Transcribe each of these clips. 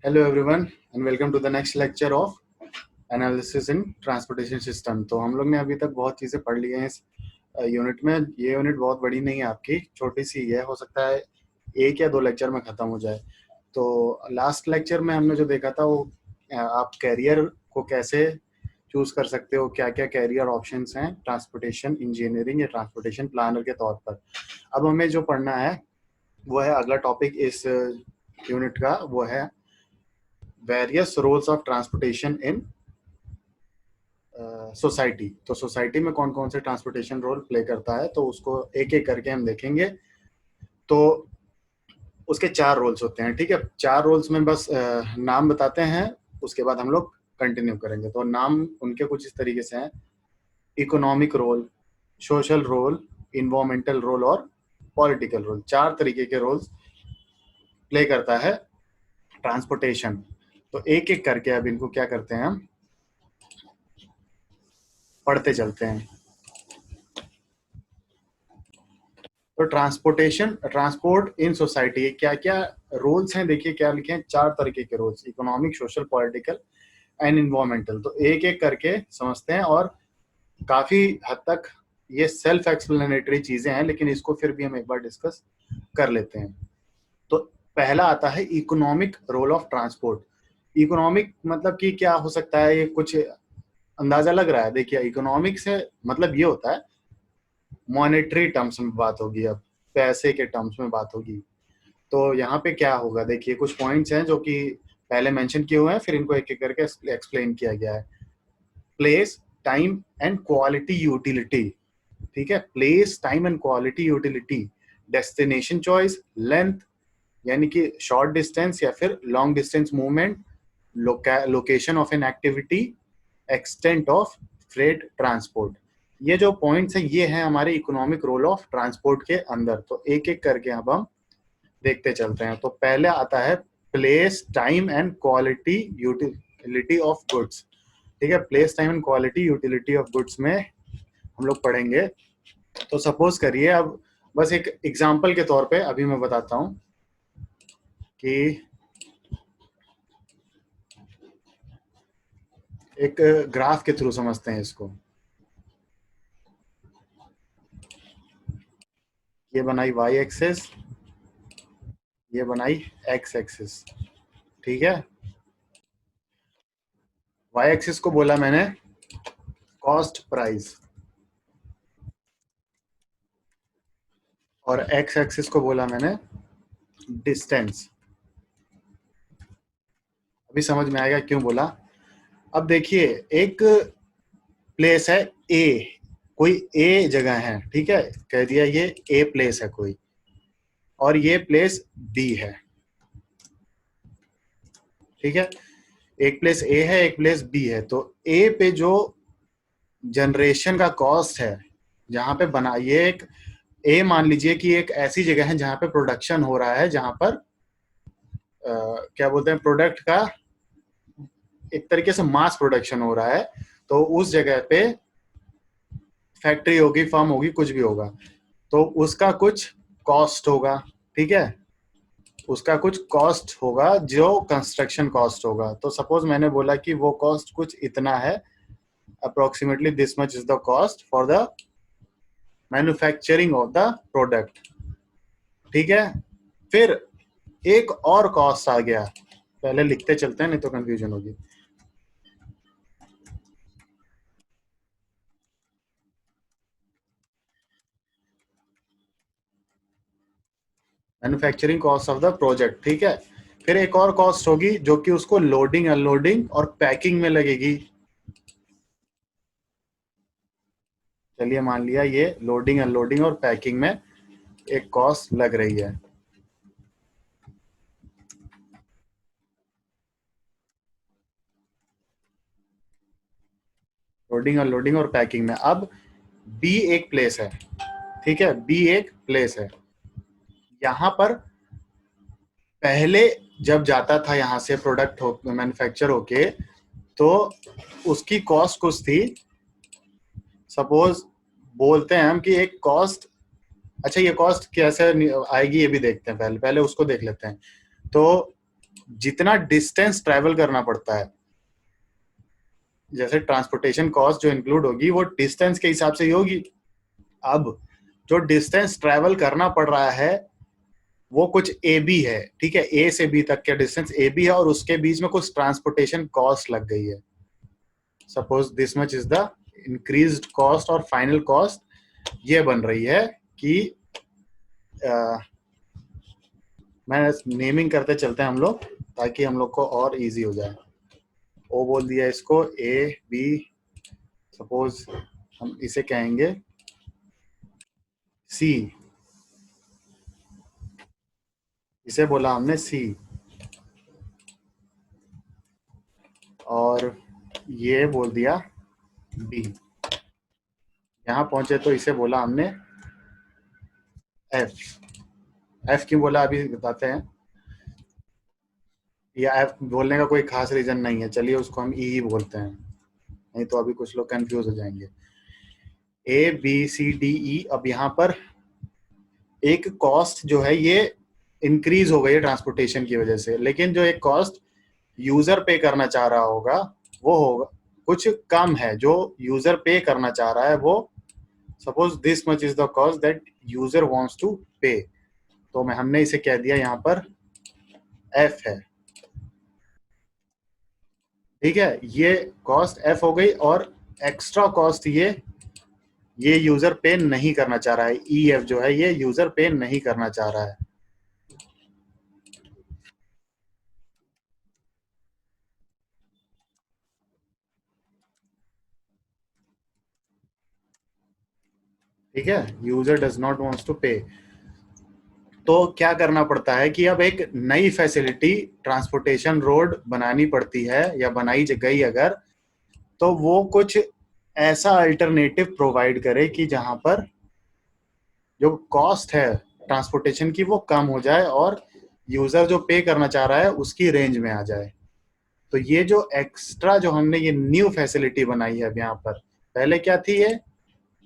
Hello everyone and welcome to the next lecture of analysis in transportation system. तो हम लोग ने अभी तक बहुत चीज़ें पढ़ ली हैं इस यूनिट में। ये यूनिट बहुत बड़ी नहीं है, आपकी छोटी सी है, हो सकता है एक या दो लेक्चर में ख़त्म हो जाए। तो लास्ट लेक्चर में हमने जो देखा था वो आप कैरियर को कैसे चूज़ कर सकते हो, क्या क्या कैरियर ऑप्शंस हैं ट्रांसपोर्टेशन इंजीनियरिंग या ट्रांसपोर्टेशन प्लानर के तौर पर। अब हमें जो पढ़ना है वो है अगला टॉपिक इस यूनिट का, वो है various roles of transportation in society. तो सोसाइटी में कौन कौन से ट्रांसपोर्टेशन रोल प्ले करता है, तो उसको एक एक करके हम देखेंगे। तो उसके चार रोल्स होते हैं, ठीक है। चार रोल्स में बस नाम बताते हैं, उसके बाद हम लोग कंटिन्यू करेंगे। तो नाम उनके कुछ इस तरीके से हैं: economic role, social role, environmental role और पॉलिटिकल रोल। चार तरीके के रोल्स प्ले करता है ट्रांसपोर्टेशन। तो एक एक करके अब इनको क्या करते हैं, हम पढ़ते चलते हैं। तो ट्रांसपोर्ट इन सोसाइटी क्या क्या रोल्स हैं, देखिए क्या लिखे हैं, चार तरीके के roles: economic, social, political and environmental. तो एक एक करके समझते हैं, और काफी हद तक ये सेल्फ एक्सप्लेनेटरी चीजें हैं, लेकिन इसको फिर भी हम एक बार डिस्कस कर लेते हैं। तो पहला आता है economic role of transport. Economic मतलब कि क्या हो सकता है, ये कुछ अंदाजा लग रहा है? देखिए, इकोनॉमिक से मतलब ये होता है, मॉनेटरी टर्म्स में बात होगी, अब पैसे के टर्म्स में बात होगी। तो यहाँ पे क्या होगा, देखिए कुछ पॉइंट्स हैं जो कि पहले मेंशन किए हुए हैं, फिर इनको एक एक करके एक्सप्लेन किया गया है। Place, time and quality utility, ठीक है। Place, time and quality utility, destination choice, length यानी कि शॉर्ट डिस्टेंस या फिर long distance movement, location of an activity, extent of freight transport. ये जो पॉइंट्स हैं ये हैं हमारे इकोनॉमिक रोल ऑफ ट्रांसपोर्ट के अंदर। तो एक एक करके अब हम देखते चलते हैं। तो पहले आता है place, time and quality utility of goods, ठीक है। Place, time and quality utility of goods में हम लोग पढ़ेंगे। तो सपोज करिए, अब बस एक एग्जांपल के तौर पे अभी मैं बताता हूं कि एक ग्राफ के थ्रू समझते हैं इसको। ये बनाई वाई एक्सिस, ये बनाई एक्स एक्सिस, ठीक है। वाई एक्सिस को बोला मैंने कॉस्ट प्राइस, और एक्स एक्सिस को बोला मैंने डिस्टेंस। अभी समझ में आएगा क्यों बोला। अब देखिए, एक प्लेस है ए, कोई ए जगह है, ठीक है, कह दिया ये ए प्लेस है कोई, और ये प्लेस बी है, ठीक है। एक प्लेस ए है, एक प्लेस बी है। तो ए पे जो जनरेशन का कॉस्ट है, जहां पे बना, ये एक ए मान लीजिए कि एक ऐसी जगह है जहां पे प्रोडक्शन हो रहा है, जहां पर क्या बोलते हैं, प्रोडक्ट का एक तरीके से मास प्रोडक्शन हो रहा है। तो उस जगह पे फैक्ट्री होगी, फर्म होगी, कुछ भी होगा, तो उसका कुछ कॉस्ट होगा, ठीक है। उसका कुछ कॉस्ट होगा जो कंस्ट्रक्शन कॉस्ट होगा। तो सपोज मैंने बोला कि वो कॉस्ट कुछ इतना है, approximately this much is the cost for the manufacturing of the product, ठीक है। फिर एक और कॉस्ट आ गया, पहले लिखते चलते हैं नहीं तो कंफ्यूजन होगी। Manufacturing cost of the project, ठीक है। फिर एक और कॉस्ट होगी जो कि उसको लोडिंग, अनलोडिंग और पैकिंग में लगेगी। चलिए मान लिया ये लोडिंग, अनलोडिंग और पैकिंग में एक कॉस्ट लग रही है। लोडिंग, अनलोडिंग और पैकिंग में। अब बी एक प्लेस है, ठीक है, बी एक प्लेस है। यहां पर पहले जब जाता था यहां से प्रोडक्ट हो मैन्युफैक्चर होके, तो उसकी कॉस्ट कुछ थी। सपोज बोलते हैं हम कि एक कॉस्ट, अच्छा ये कॉस्ट कैसे आएगी ये भी देखते हैं, पहले पहले उसको देख लेते हैं। तो जितना डिस्टेंस ट्रैवल करना पड़ता है, जैसे ट्रांसपोर्टेशन कॉस्ट जो इंक्लूड होगी वो डिस्टेंस के हिसाब से ही होगी। अब जो डिस्टेंस ट्रैवल करना पड़ रहा है वो कुछ ए बी है, ठीक है, ए से बी तक का डिस्टेंस ए बी है, और उसके बीच में कुछ ट्रांसपोर्टेशन कॉस्ट लग गई है। Suppose this much is the increased cost और फाइनल कॉस्ट ये बन रही है कि मैं नेमिंग करते चलते हैं हम लोग ताकि हम लोग को और इजी हो जाए। ओ बोल दिया इसको, ए बी, सपोज हम इसे कहेंगे सी, इसे बोला हमने सी, और ये बोल दिया बी। यहां पहुंचे तो इसे बोला हमने एफ। एफ क्यों बोला अभी बताते हैं, या एफ बोलने का कोई खास रीजन नहीं है, चलिए उसको हम ई ही बोलते हैं, नहीं तो अभी कुछ लोग कंफ्यूज हो जाएंगे। A B C D E, अब यहाँ पर एक कॉस्ट जो है ये इंक्रीज हो गई है ट्रांसपोर्टेशन की वजह से, लेकिन जो एक कॉस्ट यूजर पे करना चाह रहा होगा वो होगा कुछ कम है। जो यूजर पे करना चाह रहा है वो, suppose this much is the cost that user wants to pay, तो मैं हमने इसे कह दिया यहाँ पर एफ है, ठीक है, ये कॉस्ट एफ हो गई, और एक्स्ट्रा कॉस्ट ये यूजर पे नहीं करना चाह रहा है, ई एफ जो है ये यूजर पे नहीं करना चाह रहा है। ठीक है, user does not wants to pay. तो क्या करना पड़ता है कि अब एक नई फैसिलिटी ट्रांसपोर्टेशन रोड बनानी पड़ती है, या बनाई गई अगर, तो वो कुछ ऐसा अल्टरनेटिव प्रोवाइड करे कि जहां पर जो कॉस्ट है ट्रांसपोर्टेशन की वो कम हो जाए और यूजर जो पे करना चाह रहा है उसकी रेंज में आ जाए। तो ये जो एक्स्ट्रा जो हमने ये न्यू फैसिलिटी बनाई है अब यहाँ पर, पहले क्या थी ये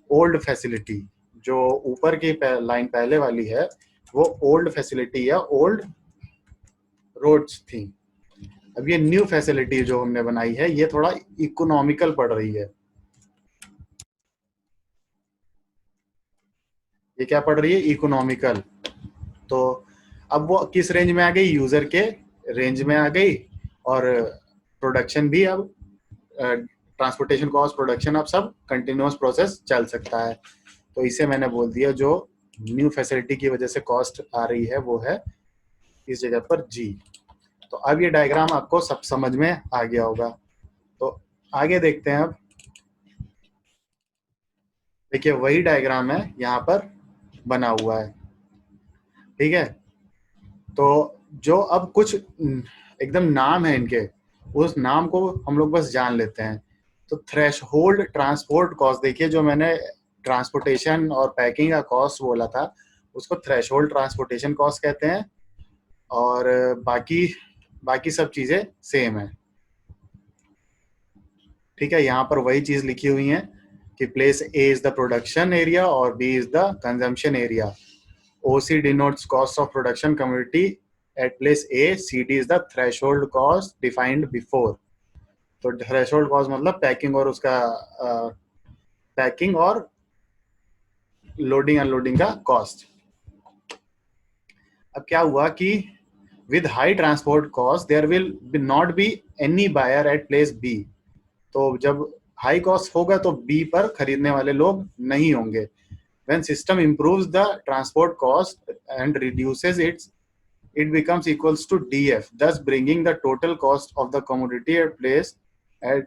ओल्ड फैसिलिटी, जो ऊपर की लाइन पहले वाली है वो ओल्ड फैसिलिटी या ओल्ड रोड्स थी। अब ये न्यू फैसिलिटी जो हमने बनाई है ये थोड़ा इकोनॉमिकल पड़ रही है। ये क्या पड़ रही है, इकोनॉमिकल। तो अब वो किस रेंज में आ गई, यूजर के रेंज में आ गई, और प्रोडक्शन भी अब ट्रांसपोर्टेशन कॉस्ट, प्रोडक्शन, अब सब कंटिन्यूअस प्रोसेस चल सकता है। तो इसे मैंने बोल दिया जो न्यू फैसिलिटी की वजह से कॉस्ट आ रही है वो है इस जगह पर जी। तो अब ये डायग्राम आपको सब समझ में आ गया होगा। तो आगे देखते हैं। अब देखिए वही डायग्राम है यहाँ पर बना हुआ है, ठीक है। तो जो अब कुछ एकदम नाम है इनके, उस नाम को हम लोग बस जान लेते हैं। तो थ्रेशहोल्ड ट्रांसपोर्ट कॉस्ट, देखिए जो मैंने ट्रांसपोर्टेशन और पैकिंग का कॉस्ट बोला था उसको थ्रेशहोल्ड ट्रांसपोर्टेशन कॉस्ट कहते हैं, और बाकी बाकी सब चीजें सेम है, ठीक है। यहाँ पर वही चीज लिखी हुई है कि place A is the production area और B is the consumption area. OC denotes cost of production commodity at place A, CD is the threshold cost defined before। तो threshold cost मतलब पैकिंग और उसका पैकिंग और loading unloading का cost. अब क्या हुआ कि with high transport cost there will not be any buyer at place B. तो जब हाई कॉस्ट होगा तो बी पर खरीदने वाले लोग नहीं होंगे। When system improves the transport cost and reduces it becomes equals to DF, thus bringing the total cost of the commodity at place at।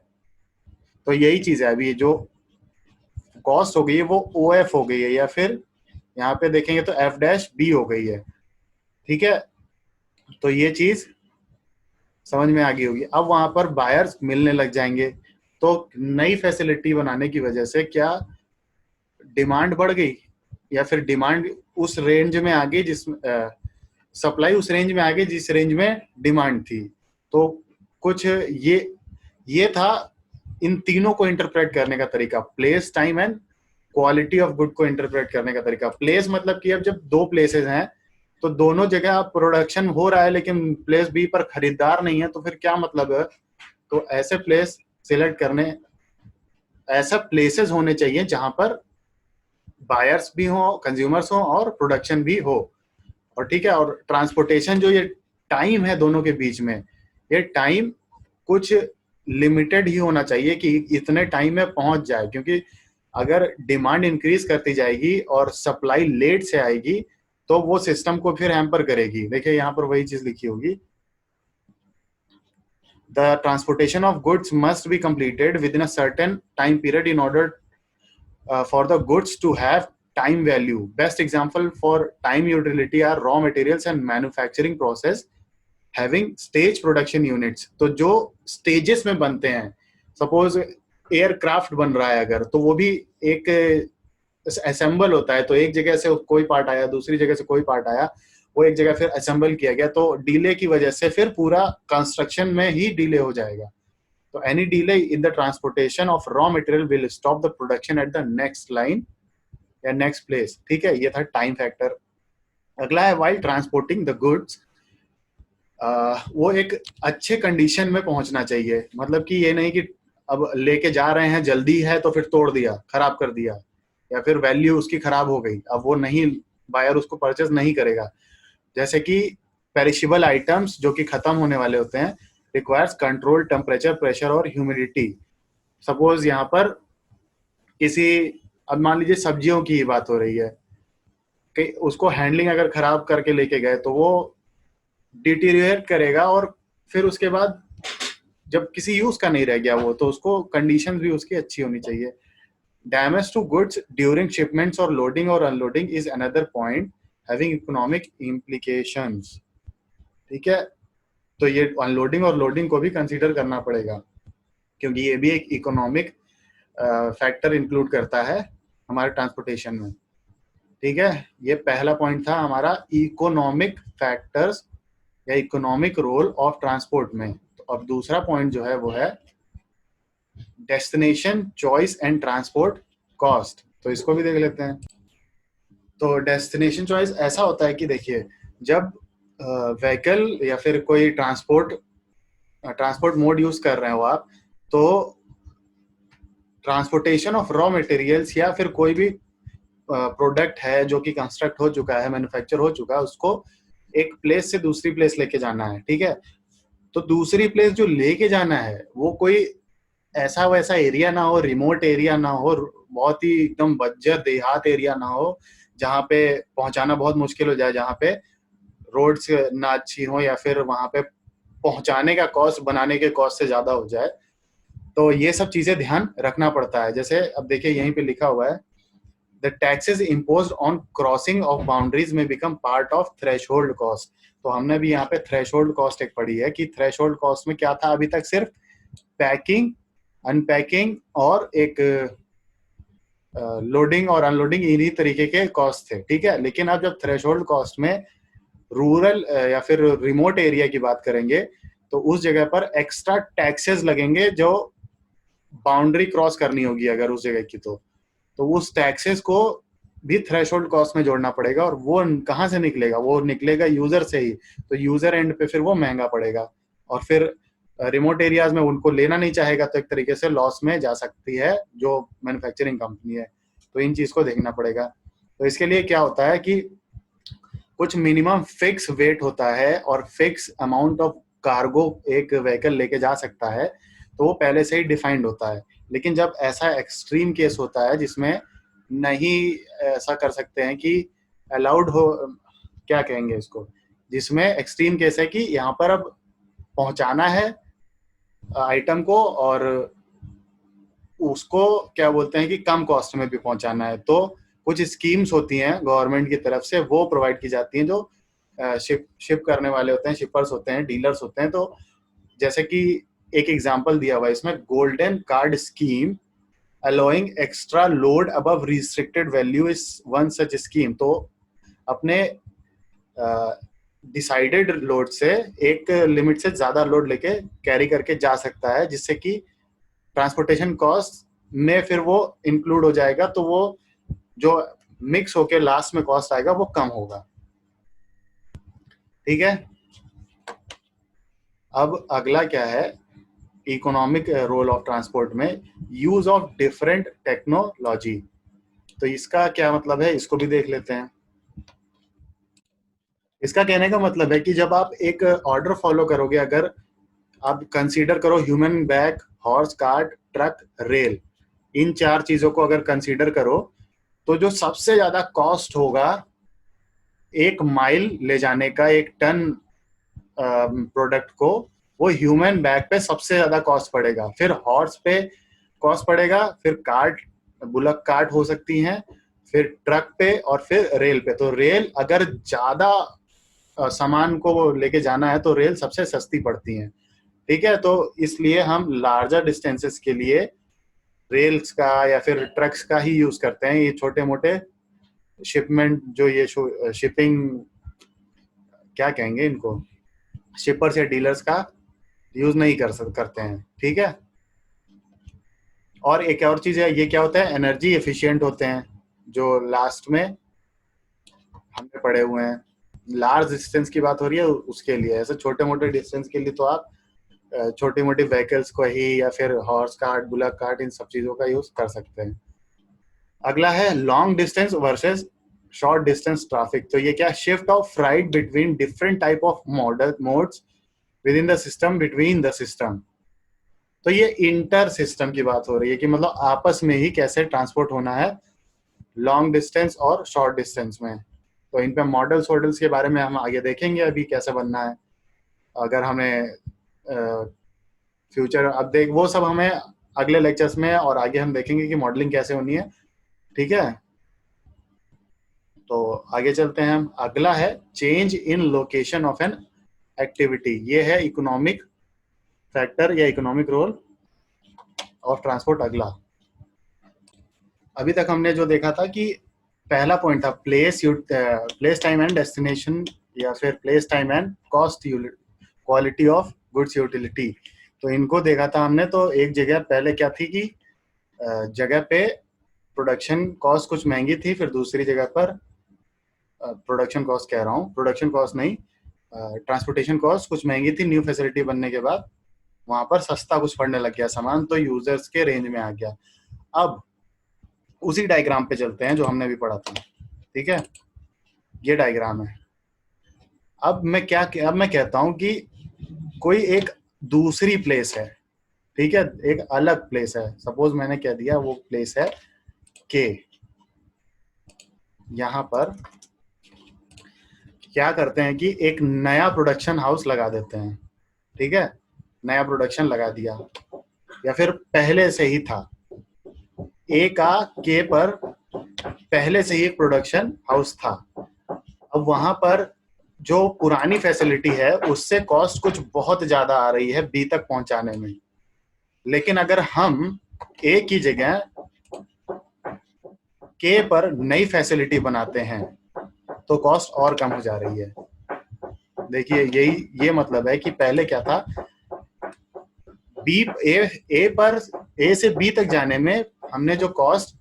तो यही चीज है, अभी जो कॉस्ट हो गई है वो OF हो गई है, या फिर यहाँ पे देखेंगे तो F' हो गई है, ठीक है। तो ये चीज समझ में आ गई होगी। अब वहां पर बायर्स मिलने लग जाएंगे। तो नई फैसिलिटी बनाने की वजह से क्या डिमांड बढ़ गई, या फिर डिमांड उस रेंज में आ गई जिस सप्लाई उस रेंज में आ गई जिस रेंज में डिमांड थी। तो कुछ ये था इन तीनों को इंटरप्रेट करने का तरीका, place, time and quality of good को इंटरप्रेट करने का तरीका। प्लेस मतलब कि अब जब दो प्लेसेस हैं तो दोनों जगह आप प्रोडक्शन हो रहा है लेकिन प्लेस बी पर खरीदार नहीं है, तो फिर क्या मतलब है? तो ऐसे प्लेस सिलेक्ट करने, ऐसा प्लेसेस होने चाहिए जहां पर बायर्स भी हो, कंज्यूमर्स हो और प्रोडक्शन भी हो। और ठीक है, और ट्रांसपोर्टेशन जो ये टाइम है दोनों के बीच में, ये टाइम कुछ लिमिटेड ही होना चाहिए कि इतने टाइम में पहुंच जाए, क्योंकि अगर डिमांड इंक्रीज करती जाएगी और सप्लाई लेट से आएगी तो वो सिस्टम को फिर हैम्पर करेगी। देखिए यहाँ पर वही चीज लिखी होगी, the transportation of goods must be completed with in a certain time period in order for the goods to have time value. Best example for time utility are raw materials and manufacturing process having stage production units. तो जो stages में बनते हैं, suppose aircraft बन रहा है अगर, तो वो भी एक असेंबल होता है। तो एक जगह से कोई पार्ट आया, दूसरी जगह से कोई पार्ट आया, वो एक जगह फिर असेंबल किया गया, तो डिले की वजह से फिर पूरा कंस्ट्रक्शन में ही डिले हो जाएगा। So any delay in the transportation of raw material will stop the production at the next line या next place। ठीक है, ये था टाइम फैक्टर। अगला है while transporting the goods, वो एक अच्छे कंडीशन में पहुंचना चाहिए। मतलब कि ये नहीं कि अब लेके जा रहे हैं, जल्दी है तो फिर तोड़ दिया, खराब कर दिया, या फिर वैल्यू उसकी खराब हो गई, अब वो नहीं, बायर उसको परचेज नहीं करेगा। जैसे कि पेरिशेबल आइटम्स जो कि खत्म होने वाले होते हैं, रिक्वायर्स कंट्रोल टेम्परेचर, प्रेशर और ह्यूमिडिटी। सपोज यहाँ पर किसी, अब मान लीजिए सब्जियों की बात हो रही है कि उसको हैंडलिंग अगर खराब करके लेके गए तो वो डिटीरियरेट करेगा, और फिर उसके बाद जब किसी यूज का नहीं रह गया वो, तो उसको कंडीशन भी उसकी अच्छी होनी चाहिए। Damage to goods during shipments और लोडिंग और unloading is another point having economic implications. ठीक है, तो ये अनलोडिंग और लोडिंग को भी कंसीडर करना पड़ेगा, क्योंकि ये भी एक इकोनॉमिक फैक्टर इंक्लूड करता है हमारे ट्रांसपोर्टेशन में। ठीक है, ये पहला पॉइंट था हमारा, इकोनॉमिक फैक्टर्स या इकोनॉमिक रोल ऑफ ट्रांसपोर्ट में। तो अब दूसरा पॉइंट जो है वो है destination choice and transport cost. तो इसको भी देख लेते हैं। तो डेस्टिनेशन चॉइस ऐसा होता है कि देखिए, जब व्हीकल या फिर कोई ट्रांसपोर्ट मोड यूज कर रहे हो आप, तो ट्रांसपोर्टेशन ऑफ रॉ मटेरियल्स या फिर कोई भी प्रोडक्ट है जो कि कंस्ट्रक्ट हो चुका है, मैन्युफैक्चर हो चुका है, उसको एक प्लेस से दूसरी प्लेस लेके जाना है। ठीक है, तो दूसरी प्लेस जो लेके जाना है वो कोई ऐसा वैसा एरिया ना हो, रिमोट एरिया ना हो, बहुत ही एकदम बज्जर देहात एरिया ना हो जहाँ पे पहुंचाना बहुत मुश्किल हो जाए, जहाँ पे रोड्स ना अच्छी हो, या फिर वहां पे पहुंचाने का कॉस्ट बनाने के कॉस्ट से ज्यादा हो जाए। तो ये सब चीजें ध्यान रखना पड़ता है। जैसे अब देखिए यहीं पे लिखा हुआ है, the taxes imposed on crossing of boundaries में become part of threshold cost. तो हमने भी यहाँ पे थ्रेशोल्ड कॉस्ट एक पढ़ी है कि थ्रेशोल्ड कॉस्ट में क्या था, अभी तक सिर्फ पैकिंग, अनपैकिंग और एक लोडिंग और अनलोडिंग, इन्हीं तरीके के कॉस्ट थे। ठीक है, लेकिन अब जब थ्रेशोल्ड कॉस्ट में रूरल या फिर रिमोट एरिया की बात करेंगे, तो उस जगह पर एक्स्ट्रा टैक्सेस लगेंगे जो बाउंड्री क्रॉस करनी होगी अगर उस जगह की, तो उस टैक्सेस को भी थ्रेशोल्ड कॉस्ट में जोड़ना पड़ेगा। और वो कहाँ से निकलेगा? वो निकलेगा यूजर से ही। तो यूजर एंड पे फिर वो महंगा पड़ेगा, और फिर रिमोट एरियाज में उनको लेना नहीं चाहेगा, तो एक तरीके से लॉस में जा सकती है जो मैन्युफैक्चरिंग कंपनी है। तो इन चीज को देखना पड़ेगा। तो इसके लिए क्या होता है कि कुछ मिनिमम फिक्स वेट होता है और फिक्स अमाउंट ऑफ कार्गो एक व्हीकल लेके जा सकता है, तो वो पहले से ही डिफाइंड होता है। लेकिन जब ऐसा एक्सट्रीम केस होता है जिसमें नहीं ऐसा कर सकते हैं कि अलाउड हो, क्या कहेंगे इसको, जिसमें एक्सट्रीम केस है कि यहाँ पर अब पहुंचाना है आइटम को, और उसको क्या बोलते हैं कि कम कॉस्ट में भी पहुंचाना है, तो कुछ स्कीम्स होती हैं गवर्नमेंट की तरफ से, वो प्रोवाइड की जाती हैं जो शिप करने वाले होते हैं, शिपर्स होते हैं, डीलर्स होते हैं। तो जैसे कि एक एग्जांपल दिया हुआ है इसमें, golden card scheme allowing extra load above restricted value is one such scheme. तो अपने डिसाइडेड लोड से एक लिमिट से ज्यादा लोड लेके कैरी करके जा सकता है, जिससे कि ट्रांसपोर्टेशन कॉस्ट में फिर वो इंक्लूड हो जाएगा, तो वो जो मिक्स होके लास्ट में कॉस्ट आएगा वो कम होगा। ठीक है। अब अगला क्या है, इकोनॉमिक रोल ऑफ ट्रांसपोर्ट में, यूज ऑफ डिफरेंट टेक्नोलॉजी। तो इसका क्या मतलब है, इसको भी देख लेते हैं। इसका कहने का मतलब है कि जब आप एक ऑर्डर फॉलो करोगे, अगर आप कंसीडर करो human bag, horse, cart, truck, rail, इन चार चीजों को अगर कंसीडर करो, तो जो सबसे ज्यादा कॉस्ट होगा एक माइल ले जाने का, एक टन प्रोडक्ट को, वो ह्यूमन बैग पे सबसे ज्यादा कॉस्ट पड़ेगा, फिर हॉर्स पे कॉस्ट पड़ेगा, फिर कार्ट, बुलक कार्ट हो सकती हैं, फिर ट्रक पे, और फिर रेल पे। तो रेल अगर ज्यादा सामान को लेके जाना है तो रेल सबसे सस्ती पड़ती है। ठीक है, तो इसलिए हम लार्जर डिस्टेंसेस के लिए रेल्स का या फिर ट्रक्स का ही यूज करते हैं। ये छोटे मोटे शिपमेंट, जो ये शिपिंग क्या कहेंगे इनको, शिपर्स या डीलर्स का यूज नहीं करते हैं। ठीक है। और एक और चीज है, ये क्या होता है, एनर्जी एफिशिएंट होते हैं, जो लास्ट में हमने पढ़े हुए हैं। लार्ज डिस्टेंस की बात हो रही है उसके लिए, ऐसे छोटे मोटे डिस्टेंस के लिए तो आप छोटी मोटी व्हीकल्स को ही या फिर हॉर्स कार्ट, बुलक कार्ट, इन सब चीजों का यूज कर सकते हैं। अगला है long distance versus short distance traffic. तो ये क्या, shift of freight between different type of model modes within the system, between the system. तो ये इंटर सिस्टम की बात हो रही है कि मतलब आपस में ही कैसे ट्रांसपोर्ट होना है लॉन्ग डिस्टेंस और शॉर्ट डिस्टेंस में। तो इन पे मॉडल्स वॉडल्स के बारे में हम आगे देखेंगे अभी कैसे बनना है, अगर हमें फ्यूचर, अब देख वो सब हमें अगले लेक्चर्स में और आगे हम देखेंगे कि मॉडलिंग कैसे होनी है। ठीक है, तो आगे चलते हैं हम। अगला है change in location of an activity. ये है इकोनॉमिक फैक्टर या इकोनॉमिक रोल ऑफ ट्रांसपोर्ट। अगला, अभी तक हमने जो देखा था कि पहला पॉइंट था प्लेस टाइम एंड डेस्टिनेशन, या फिर place time and cost quality of goods utility. तो इनको देखा था हमने। तो एक जगह पहले क्या थी कि जगह पे प्रोडक्शन कॉस्ट कुछ महंगी थी, फिर दूसरी जगह पर प्रोडक्शन कॉस्ट कह रहा हूँ, प्रोडक्शन कॉस्ट नहीं, ट्रांसपोर्टेशन कॉस्ट कुछ महंगी थी। न्यू फैसिलिटी बनने के बाद वहां पर सस्ता कुछ पड़ने लग गया सामान, तो यूजर्स के रेंज में आ गया। अब उसी डायग्राम पे चलते हैं जो हमने भी पढ़ा था। ठीक है, ये डायग्राम है। अब मैं कहता हूं कि कोई एक दूसरी प्लेस है, ठीक है, एक अलग प्लेस है। सपोज मैंने कह दिया वो प्लेस है के। यहां पर क्या करते हैं कि एक नया प्रोडक्शन हाउस लगा देते हैं। ठीक है, नया प्रोडक्शन लगा दिया, या फिर पहले से ही था, ए का के पर पहले से ही एक प्रोडक्शन हाउस था। अब वहां पर जो पुरानी फैसिलिटी है उससे कॉस्ट कुछ बहुत ज्यादा आ रही है बी तक पहुंचाने में। लेकिन अगर हम ए की जगह के पर नई फैसिलिटी बनाते हैं तो कॉस्ट और कम हो जा रही है। देखिए, ये मतलब है कि पहले क्या था, बी ए पर ए से बी तक जाने में हमने जो कॉस्ट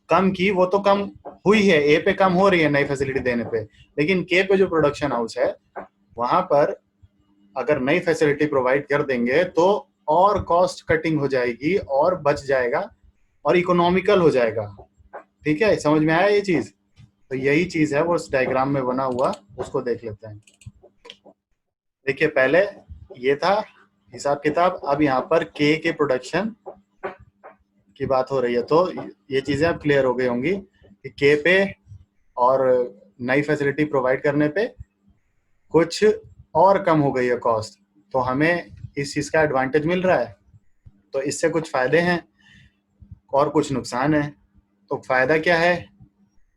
कम की वो तो कम हुई है, ए पे कम हो रही है नई फैसिलिटी देने पे, लेकिन के पे जो प्रोडक्शन हाउस है वहां पर अगर नई फैसिलिटी प्रोवाइड कर देंगे तो और कॉस्ट कटिंग हो जाएगी और बच जाएगा और इकोनॉमिकल हो जाएगा। ठीक है, समझ में आया ये चीज? तो यही चीज है वो उस डायग्राम में बना हुआ, उसको देख लेते हैं। देखिए, पहले ये था हिसाब किताब, अब यहाँ पर के प्रोडक्शन की बात हो रही है। तो ये चीजें अब क्लियर हो गई होंगी कि के पे और नई फैसिलिटी प्रोवाइड करने पे कुछ और कम हो गई है कॉस्ट, तो हमें इस चीज का एडवांटेज मिल रहा है। तो इससे कुछ फायदे हैं और कुछ नुकसान है। तो फायदा क्या है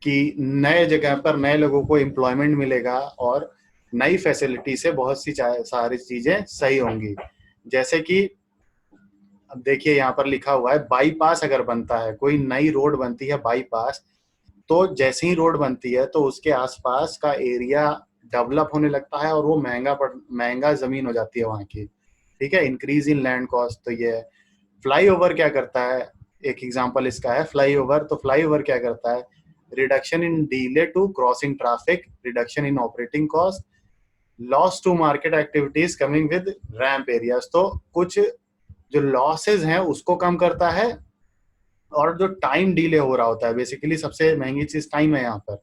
कि नए जगह पर नए लोगों को एम्प्लॉयमेंट मिलेगा और नई फैसिलिटी से बहुत सी सारी चीजें सही होंगी। जैसे कि अब देखिए यहाँ पर लिखा हुआ है बाईपास अगर बनता है, कोई नई रोड बनती है बाईपास, तो जैसे ही रोड बनती है तो उसके आसपास का एरिया डेवलप होने लगता है और वो महंगा जमीन हो जाती है वहाँ की। ठीक है, इंक्रीज इन लैंड कॉस्ट। तो ये फ्लाईओवर क्या करता है, एक एग्जांपल इसका है फ्लाईओवर। तो फ्लाईओवर क्या करता है, reduction in delay to crossing traffic, reduction in operating cost, loss to market activities coming with ramp areas, तो कुछ जो लॉसेज हैं उसको कम करता है, और जो टाइम डिले हो रहा होता है, बेसिकली सबसे महंगी चीज टाइम है यहाँ पर,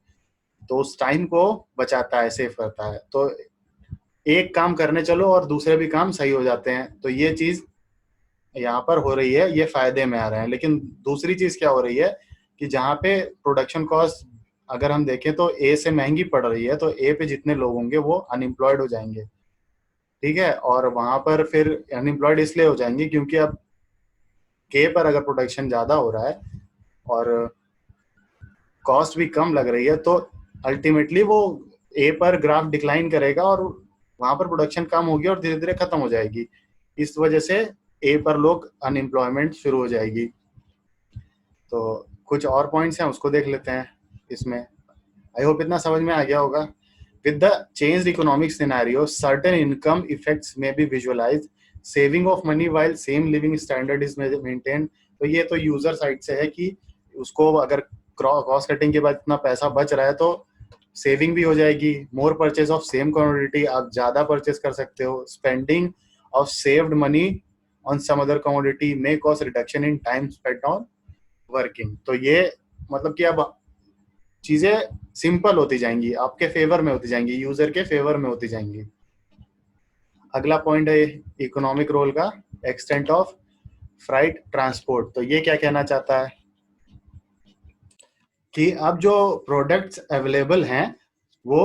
तो उस टाइम को बचाता है, सेव करता है। तो एक काम करने चलो और दूसरे भी काम सही हो जाते हैं, तो ये चीज यहाँ पर हो रही है, ये फायदे में आ रहे हैं। लेकिन दूसरी चीज क्या हो रही है कि जहाँ पे प्रोडक्शन कॉस्ट अगर हम देखें तो ए से महंगी पड़ रही है, तो ए पे जितने लोग होंगे वो अनएम्प्लॉयड हो जाएंगे, ठीक है। और वहां पर फिर अनएम्प्लॉयड इसलिए हो जाएंगे क्योंकि अब के पर अगर प्रोडक्शन ज्यादा हो रहा है और कॉस्ट भी कम लग रही है, तो अल्टीमेटली वो ए पर ग्राफ डिक्लाइन करेगा और वहां पर प्रोडक्शन कम होगी और धीरे धीरे खत्म हो जाएगी। इस वजह से ए पर लोग अनएम्प्लॉयमेंट शुरू हो जाएगी। तो कुछ और पॉइंट्स हैं, उसको देख लेते हैं इसमें। आई होप इतना समझ में आ गया होगा। With the changed economic scenario, certain income effects may be visualised, saving of money while same living standard is maintain. तो ये तो यूजर साइड से है कि उसको अगर कॉस्ट कटिंग के बाद इतना पैसा बच रहा है तो सेविंग भी हो जाएगी। More purchase of same commodity, आप ज्यादा परचेज कर सकते हो। Spending of saved money on some other commodity may cost reduction in time spent on working. तो ये मतलब कि अब चीजें सिंपल होती जाएंगी, आपके फेवर में होती जाएंगी, यूजर के फेवर में होती जाएंगी। अगला पॉइंट है इकोनॉमिक रोल का, एक्सटेंट ऑफ फ्राइट ट्रांसपोर्ट। तो ये क्या कहना चाहता है कि अब जो प्रोडक्ट्स अवेलेबल हैं वो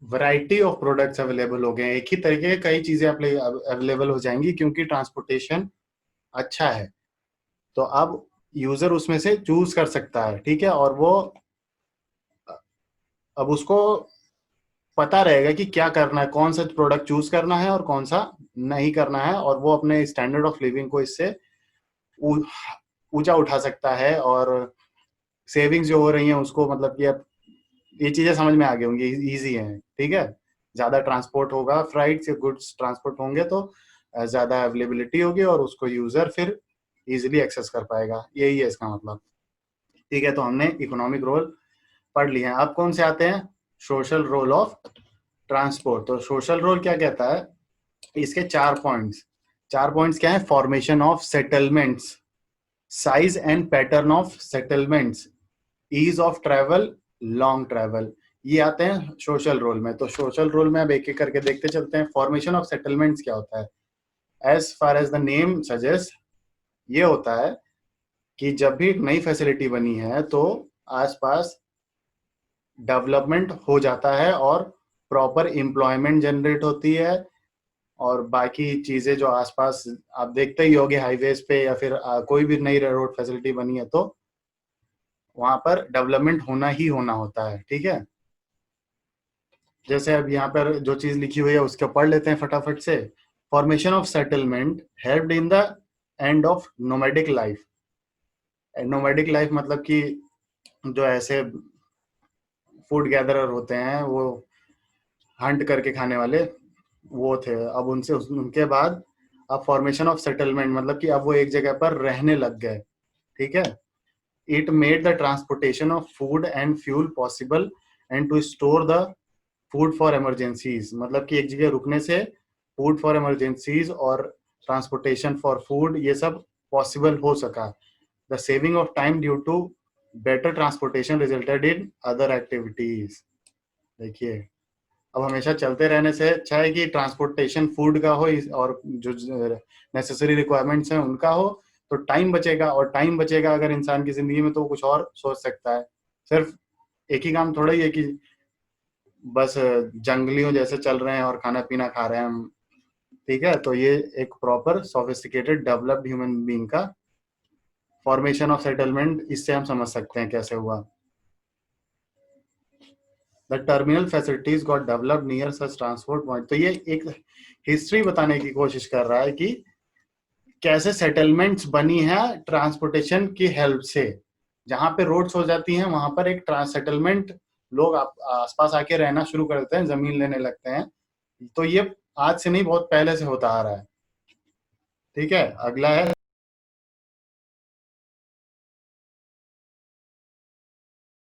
वैरायटी ऑफ प्रोडक्ट्स अवेलेबल हो गए हैं, एक ही तरीके की कई चीजें अवेलेबल हो जाएंगी क्योंकि ट्रांसपोर्टेशन अच्छा है। तो अब यूजर उसमें से चूज कर सकता है, ठीक है। और वो अब उसको पता रहेगा कि क्या करना है, कौन सा प्रोडक्ट चूज करना है और कौन सा नहीं करना है, और वो अपने स्टैंडर्ड ऑफ लिविंग को इससे ऊंचा उठा सकता है। और सेविंग्स जो हो रही हैं उसको, मतलब कि अब ये चीजें समझ में आ गई होंगी, इजी है, ठीक है। ज्यादा ट्रांसपोर्ट होगा, फ्राइट से गुड्स ट्रांसपोर्ट होंगे तो ज्यादा अवेलेबिलिटी होगी और उसको यूजर फिर इजिली एक्सेस कर पाएगा, यही है इसका मतलब। ठीक है, तो हमने इकोनॉमिक रोल पढ़ लिए हैं। अब कौन से आते हैं, सोशल रोल ऑफ ट्रांसपोर्ट। तो सोशल रोल क्या कहता है, इसके चार पॉइंट्स क्या है, formation of settlements, size and pattern of settlements, ease of travel, long travel, ये आते हैं सोशल रोल में। तो सोशल रोल में अब एक एक करके देखते चलते हैं। फॉर्मेशन ऑफ सेटलमेंट्स क्या होता है, as far as the name suggest, ये होता है कि जब भी एक नई फैसिलिटी बनी है तो आसपास डेवलपमेंट हो जाता है और प्रॉपर एम्प्लॉयमेंट जनरेट होती है, और बाकी चीजें जो आसपास आप देखते ही होंगे हाईवेज पे या फिर कोई भी नई रोड फैसिलिटी बनी है तो वहां पर डेवलपमेंट होना ही होना होता है, ठीक है। जैसे अब यहाँ पर जो चीज लिखी हुई है उसको पढ़ लेते हैं फटाफट से। Formation of settlement helped in the end of nomadic life. Nomadic life मतलब कि जो ऐसे फूड गैदरर होते हैं, वो हंट करके खाने वाले वो थे, अब उनसे उनके बाद अब फॉर्मेशन ऑफ सेटलमेंट मतलब कि अब वो एक जगह पर रहने लग गए, ठीक है। It made the transportation of food and fuel possible and to store the food for emergencies, मतलब कि एक जगह रुकने से फूड फॉर इमरजेंसीज और ट्रांसपोर्टेशन फॉर फूड ये सब पॉसिबल हो सका। The saving of time due to better transportation resulted in other activities. देखिए, अब हमेशा चलते रहने से अच्छा है कि ट्रांसपोर्टेशन फूड का हो और जो नेसेसरी रिक्वायरमेंट्स हैं उनका हो, तो टाइम बचेगा, और टाइम बचेगा अगर इंसान की जिंदगी में तो कुछ और सोच सकता है। सिर्फ एक ही काम थोड़ा ही है कि बस जंगलियों जैसे चल रहे हैं और खाना पीना खा रहे हैं हम, ठीक है। तो ये एक proper sophisticated developed human being का फॉर्मेशन ऑफ सेटलमेंट, इससे हम समझ सकते हैं कैसे हुआ। The terminal facilities got developed near such transport point. तो ये एक हिस्ट्री बताने की कोशिश कर रहा है कि कैसे सेटलमेंट्स बनी है ट्रांसपोर्टेशन की हेल्प से। जहां पे रोड्स हो जाती हैं वहां पर एक सेटलमेंट, लोग आसपास आके रहना शुरू कर देते हैं, जमीन लेने लगते हैं। तो ये आज से नहीं, बहुत पहले से होता आ रहा है, ठीक है। अगला है